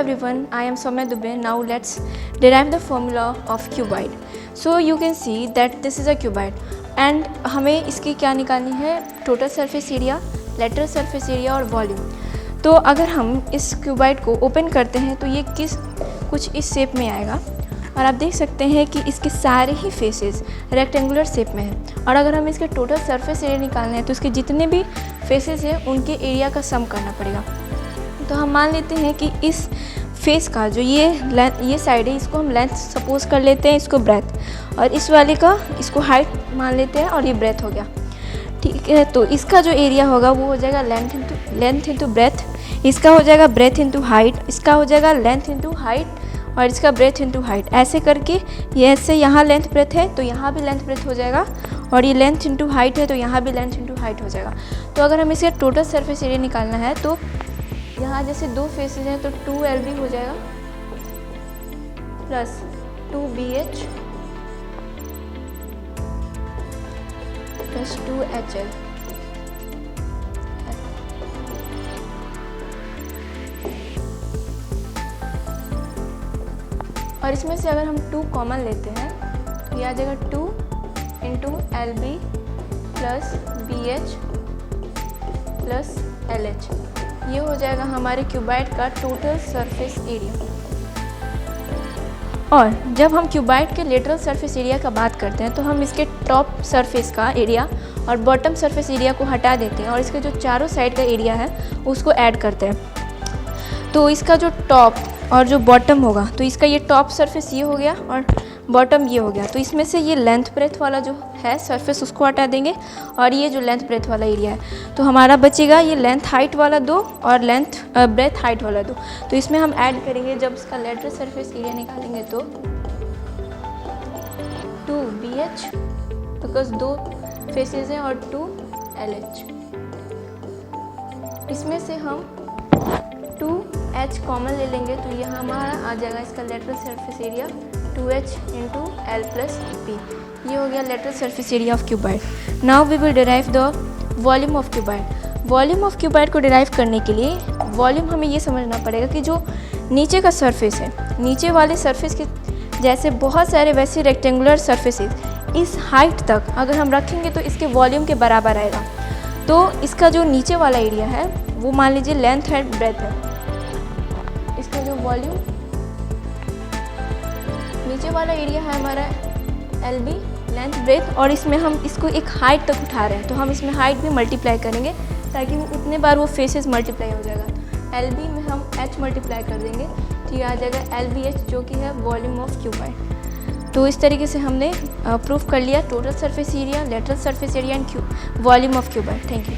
everyone, I am Soumya Dubey. Now let's derive the formula of cuboid. So you can see that this is a cuboid and हमें इसकी क्या निकालनी है, total surface area, lateral surface area और volume. तो अगर हम इस क्यूबाइड को ओपन करते हैं तो ये कुछ इस शेप में आएगा और आप देख सकते हैं कि इसके सारे ही फेसेस रेक्टेंगुलर शेप में हैं। और अगर हम इसके टोटल सरफेस एरिया निकालना है तो इसके जितने भी फेसेस हैं उनके एरिया का सम करना पड़ेगा। तो हम मान लेते हैं कि इस फेस का जो ये साइड है इसको हम लेंथ सपोज कर लेते हैं, इसको ब्रेथ, और इस वाले का इसको हाइट मान लेते हैं और ये ब्रेथ हो गया। ठीक है, तो इसका जो एरिया होगा वो हो जाएगा लेंथ इंटू ब्रेथ, इसका हो जाएगा ब्रेथ इंटू हाइट, इसका हो जाएगा लेंथ इंटू हाइट और इसका ब्रेथ इंटू हाइट। ऐसे करके ये ऐसे यहाँ लेंथ ब्रेथ है तो यहाँ भी लेंथ ब्रेथ हो जाएगा और ये लेंथ इंटू हाइट है तो यहाँ भी लेंथ इंटू हाइट हो जाएगा। तो अगर हमें इसका टोटल सरफेस एरिया निकालना है तो यहाँ जैसे दो फेसेस हैं तो 2LB हो जाएगा प्लस 2BH प्लस 2HL। और इसमें से अगर हम 2 कॉमन लेते हैं तो ये आ जाएगा 2 into LB plus BH plus LH। ये हो जाएगा हमारे क्यूबाइड का टोटल सरफेस एरिया। और जब हम क्यूबाइड के लेटरल सरफेस एरिया का बात करते हैं तो हम इसके टॉप सरफेस का एरिया और बॉटम सरफेस एरिया को हटा देते हैं और इसके जो चारों साइड का एरिया है उसको ऐड करते हैं। तो इसका जो टॉप और जो बॉटम होगा तो इसका ये टॉप सरफेस ये हो गया और बॉटम ये हो गया। तो इसमें से ये लेंथ ब्रेथ वाला जो है सरफेस उसको हटा देंगे और ये जो लेंथ ब्रेथ वाला एरिया है तो हमारा बचेगा ये लेंथ हाइट वाला 2 और लेंथ ब्रेथ हाइट वाला 2। तो इसमें हम ऐड करेंगे, जब इसका लेटरल सरफेस एरिया निकालेंगे तो 2BH बिकॉज 2 फेसेस हैं और 2LH। इसमें से हम 2H कॉमन ले लेंगे तो ये हमारा आ जाएगा इसका lateral surface area 2H into L plus P। ये हो गया lateral surface area of cuboid. Now we will derive the volume of cuboid. Volume of cuboid को डिराइव करने के लिए वॉल्यूम हमें ये समझना पड़ेगा कि जो नीचे का सरफेस है, नीचे वाले सरफेस के जैसे बहुत सारे वैसे रेक्टेंगुलर सरफेसेस इस हाइट तक अगर हम रखेंगे तो इसके वॉल्यूम के बराबर आएगा। तो इसका जो नीचे वाला एरिया है वो मान लीजिए लेंथ है ब्रेथ है, इसका जो वॉल्यूम नीचे वाला एरिया है हमारा LB लेंथ ब्रेथ, और इसमें हम इसको एक हाइट तक उठा रहे हैं तो हम इसमें हाइट भी मल्टीप्लाई करेंगे ताकि वो उतने बार वो फेसेस मल्टीप्लाई हो जाएगा। LB में हम H मल्टीप्लाई कर देंगे तो ये आ जाएगा LBH जो कि है वॉल्यूम ऑफ क्यूबाइड। तो इस तरीके से हमने प्रूफ कर लिया total surface area, lateral surface area and volume of cuboid. Thank you.